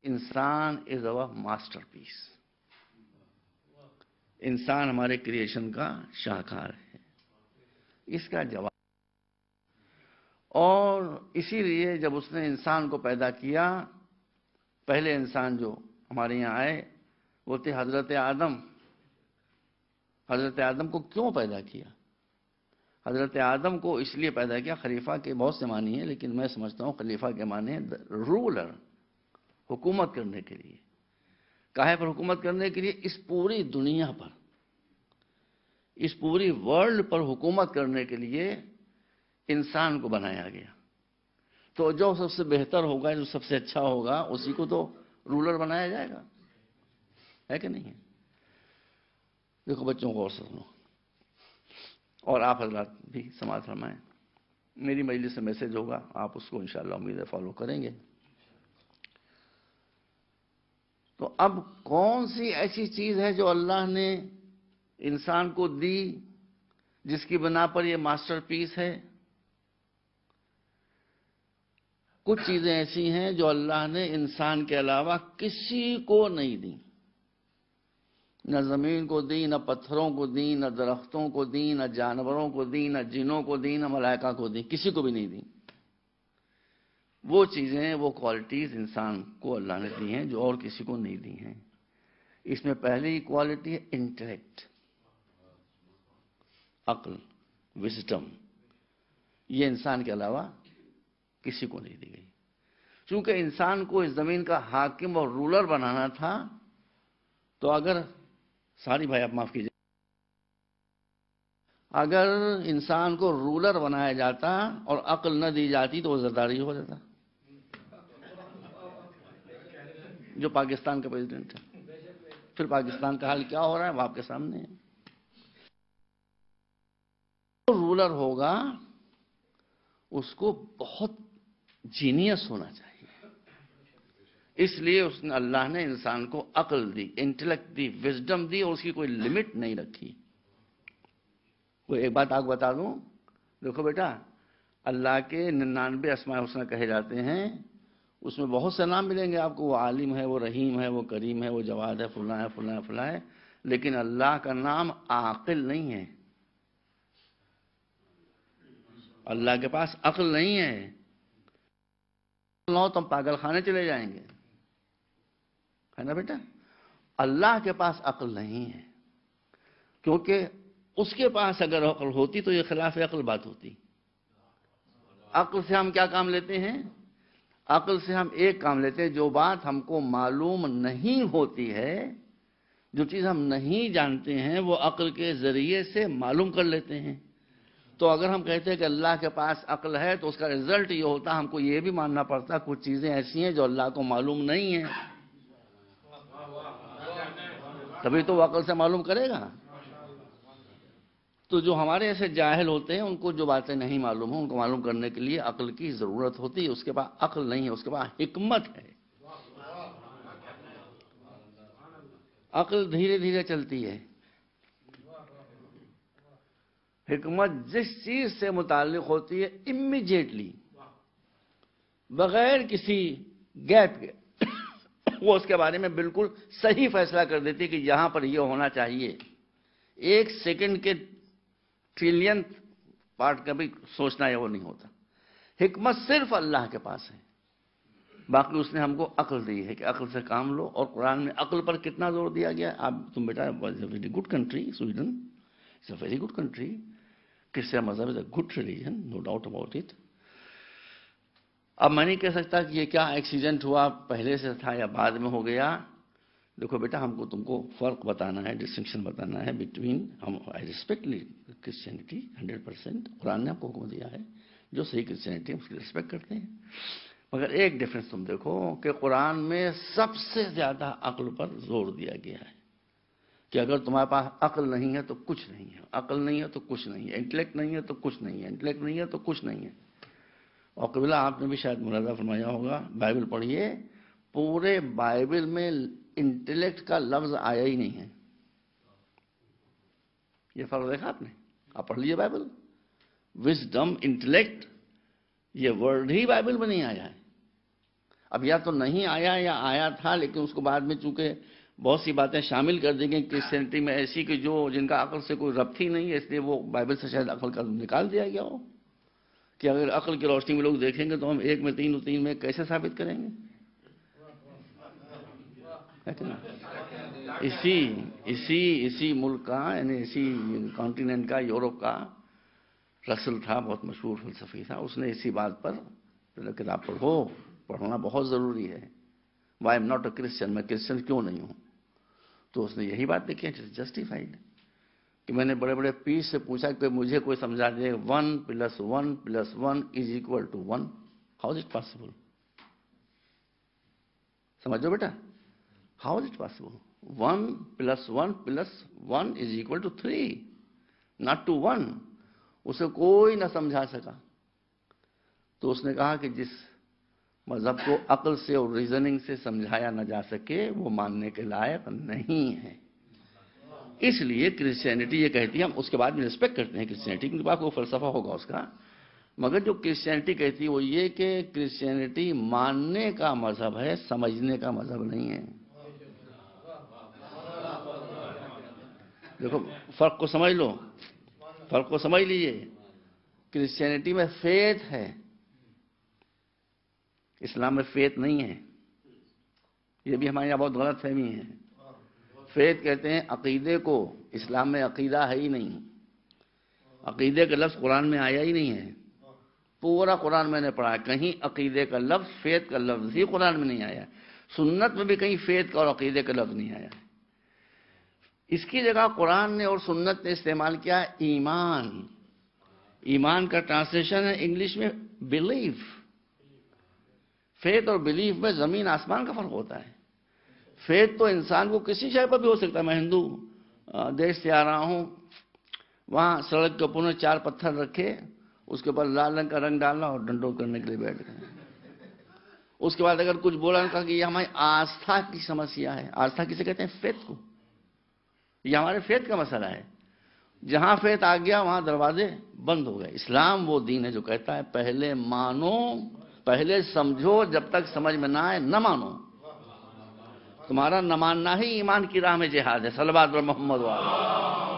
انسان از over master پیس. انسان ہمارے کریشن کا شاہکار ہے. اس کا جواب. اور اسی لیے جب اس نے انسان کو پیدا کیا، پہلے انسان جو ہمارے یہاں آئے وہ تھے حضرت آدم. حضرت آدم کو کیوں پیدا کیا؟ حضرت آدم کو اس لیے پیدا کیا، خلیفہ کے بہت سے معنی ہیں لیکن میں سمجھتا ہوں خلیفہ کے معنی رولر، حکومت کرنے کے لیے. کاہے پر حکومت کرنے کے لیے؟ اس پوری دنیا پر، اس پوری ورلڈ پر حکومت کرنے کے لیے انسان کو بنایا گیا. تو جو سب سے بہتر ہوگا، جو سب سے اچھا ہوگا، اسی کو تو رولر بنایا جائے گا، ہے کہ نہیں ہے؟ دیکھو بچوں کو اور سنو، اور آپ حضرات بھی سماعت فرمائیں. میری مجلس سے میسج ہوگا، آپ اس کو انشاءاللہ امید ہے فالو کریں گے. تو اب کون سی ایسی چیز ہے جو اللہ نے انسان کو دی جس کی بنا پر یہ ماسٹر پیس ہے؟ کچھ چیزیں ایسی ہیں جو اللہ نے انسان کے علاوہ کسی کو نہیں دی. نہ زمین کو دی، نہ پتھروں کو دی، نہ درختوں کو دی، نہ جانوروں کو دی، نہ جنوں کو دی، نہ ملائکہ کو دی، کسی کو بھی نہیں دی. وہ چیزیں، وہ کوالٹیز انسان کو اللہ نے دی ہیں جو اور کسی کو نہیں دی ہیں. اس میں پہلی کوالٹی ہے انٹلیکٹ، عقل، وزڈم. یہ انسان کے علاوہ کسی کو نہیں دی گئی. چونکہ انسان کو اس زمین کا حاکم اور رولر بنانا تھا، تو اگر ساری بھائی آپ معاف کیجیے، اگر انسان کو رولر بنایا جاتا اور عقل نہ دی جاتی تو وہ زرداری ہو جاتا، جو پاکستان کا پریزیڈنٹ ہے. پھر پاکستان کا حال کیا ہو رہا ہے وہ آپ کے سامنے ہے. رولر ہوگا اس کو بہت جینیس ہونا چاہیے. اس لیے اللہ نے انسان کو عقل دی، انٹلیکٹ دی، وزڈم دی، اور اس کی کوئی لمٹ نہیں رکھی. کوئی ایک بات آپ کو بتا دوں، دیکھو بیٹا، اللہ کے 99 اسماء الحسنی کہے جاتے ہیں، اس میں بہت سے نام ملیں گے آپ کو. وہ عالم ہے، وہ رحیم ہے، وہ کریم ہے، وہ جواد ہے، فلاں ہے، فلاں ہے، فلاں ہے. لیکن اللہ کا نام عاقل نہیں ہے. اللہ کے پاس عقل نہیں ہے. نو تم پاگل خانے چلے جائیں گے، ہے نا بیٹا؟ اللہ کے پاس عقل نہیں ہے، کیونکہ اس کے پاس اگر عقل ہوتی تو یہ خلاف عقل بات ہوتی. عقل سے ہم کیا کام لیتے ہیں؟ عقل سے ہم ایک کام لیتے ہیں، جو بات ہم کو معلوم نہیں ہوتی ہے، جو چیز ہم نہیں جانتے ہیں، وہ عقل کے ذریعے سے معلوم کر لیتے ہیں. تو اگر ہم کہتے ہیں کہ اللہ کے پاس عقل ہے تو اس کا رزلٹ یہ ہوتا، ہم کو یہ بھی ماننا پڑتا کچھ چیزیں ایسی ہیں جو اللہ کو معلوم نہیں ہیں، تبھی تو وہ عقل سے معلوم کرے گا. تو جو ہمارے ایسے جاہل ہوتے ہیں، ان کو جو باتیں نہیں معلوم ہیں ان کو معلوم کرنے کے لیے عقل کی ضرورت ہوتی ہے. اس کے پاس عقل نہیں ہے، اس کے پاس حکمت ہے. عقل دھیرے دھیرے چلتی ہے. حکمت جس چیز سے متعلق ہوتی ہے امیجیٹلی، بغیر کسی گیپ کے، وہ اس کے بارے میں بالکل صحیح فیصلہ کر دیتی ہے کہ یہاں پر یہ ہونا چاہیے. ایک سیکنڈ کے ٹریلین پارٹ کا بھی سوچنا ہے وہ نہیں ہوتا. حکمت صرف اللہ کے پاس ہے. باقی اس نے ہم کو عقل دی ہے کہ عقل سے کام لو. اور قرآن میں عقل پر کتنا زور دیا گیا. تم بیٹا، very good country Sweden, it's a very good country. Christian مذہب is a good religion, no doubt about it. اب میں نہیں کہہ سکتا کہ یہ کیا ایکسیڈنٹ ہوا، پہلے سے تھا یا بعد میں ہو گیا. دیکھو بیٹا، ہم کو تم کو فرق بتانا ہے، ڈسٹنکشن بتانا ہے بٹوین. I respect Christianity 100%. قرآن نے آپ کو حکم دیا ہے، جو صحیح کرسچینٹی ہے اس کی ریسپیکٹ کرتے ہیں. مگر ایک ڈفرینس تم دیکھو کہ قرآن میں سب سے زیادہ عقل پر زور دیا گیا ہے کہ اگر تمہارے پاس عقل نہیں ہے تو کچھ نہیں ہے، عقل نہیں ہے تو کچھ نہیں ہے، انٹلیکٹ نہیں ہے تو کچھ نہیں ہے، انٹلیکٹ نہیں ہے تو کچھ نہیں ہے. اور قبلہ آپ نے بھی شاید ملاحظہ فرمایا ہوگا، بائبل پڑھیے، پورے بائبل میں انٹلیکٹ کا لفظ آیا ہی نہیں ہے. یہ فرق دیکھا آپ نے؟ آپ پڑھ لیجیے بائبل. وزڈم، انٹلیکٹ، یہ ورڈ ہی بائبل میں نہیں آیا ہے. اب یا تو نہیں آیا یا آیا تھا، لیکن اس کو بعد میں چونکہ بہت سی باتیں شامل کر دی گئی کرسچینٹی میں ایسی کہ جن کا عقل سے کوئی ربط ہی نہیں ہے، اس لیے وہ بائبل سے شاید عقل کا نکال دیا گیا ہو کہ اگر عقل کی روشنی میں لوگ دیکھیں گے تو ہم ایک میں تین اور تین میں کیسے ثابت کریں گے؟ اسی ملک کا، یعنی اسی کانٹیننٹ کا، یورپ کا رسل تھا، بہت مشہور فلسفی تھا، اس نے اسی بات پر کتاب پڑھنا بہت ضروری ہے. Why am not a Christian, میں کرسچن کیوں نہیں ہوں؟ تو اس نے یہی بات لکھی ہے، جسٹیفائڈ، کہ میں نے بڑے بڑے پیر سے پوچھا کہ مجھے کوئی سمجھا دے 1 + 1 + 1 = 1. How is it possible? سمجھو بیٹا، how is it possible? 1 + 1 + 1 = 3، not to 1. اسے کوئی نہ سمجھا سکا. تو اس نے کہا کہ جس مذہب کو عقل سے اور ریزننگ سے سمجھایا نہ جا سکے وہ ماننے کے لائق نہیں ہے. اس لیے کرسچینٹی یہ کہتی ہے، ہم اس کے بعد میں ریسپیکٹ کرتے ہیں کرسچینٹی، کیونکہ بعد کو فلسفہ ہوگا اس کا، مگر جو کرسچینٹی کہتی ہے وہ یہ کہ کرسچینٹی ماننے کا مذہب ہے، سمجھنے کا مذہب نہیں ہے. دیکھو فرق کو سمجھ لو، فرق کو سمجھ لیجئے. کرسچینٹی میں فیتھ ہے، اسلام میں فیتھ نہیں ہے. یہ بھی ہمارے یہاں بہت غلط فہمی ہے. فیتھ کہتے ہیں عقیدے کو، اسلام میں عقیدہ ہے ہی نہیں. عقیدے کا لفظ قرآن میں آیا ہی نہیں ہے. پورا قرآن میں نے پڑھا ہے، کہیں عقیدے کا لفظ، فیتھ کا لفظ ہی قرآن میں نہیں آیا. سنت میں بھی کہیں فیتھ کا اور عقیدے کا لفظ نہیں آیا. اس کی جگہ قرآن نے اور سنت نے استعمال کیا ایمان. ایمان کا ٹرانسلیشن ہے انگلش میں بلیف. فیتھ اور بلیف میں زمین آسمان کا فرق ہوتا ہے. فیتھ تو انسان کو کسی شے پر بھی ہو سکتا ہے. میں ہندو دیش سے آ رہا ہوں، وہاں سڑک کے اوپر 4 پتھر رکھے، اس کے اوپر لال رنگ کا رنگ ڈالنا اور ڈنڈو کرنے کے لیے بیٹھ گئے. اس کے بعد اگر کچھ بولا کہا کہ یہ ہماری آستھا کی سمسیا ہے. آستھا کسے کہتے ہیں؟ فیتھ کو. یہ ہمارے فیتھ کا مسئلہ ہے. جہاں فیتھ آ گیا وہاں دروازے بند ہو گئے. اسلام وہ دین ہے جو کہتا ہے پہلے مانو، پہلے سمجھو، جب تک سمجھ میں نہ آئے نہ مانو. تمہارا نہ ماننا ہی ایمان کی راہ میں جہاد ہے. صلوات بر محمد وعلیہ.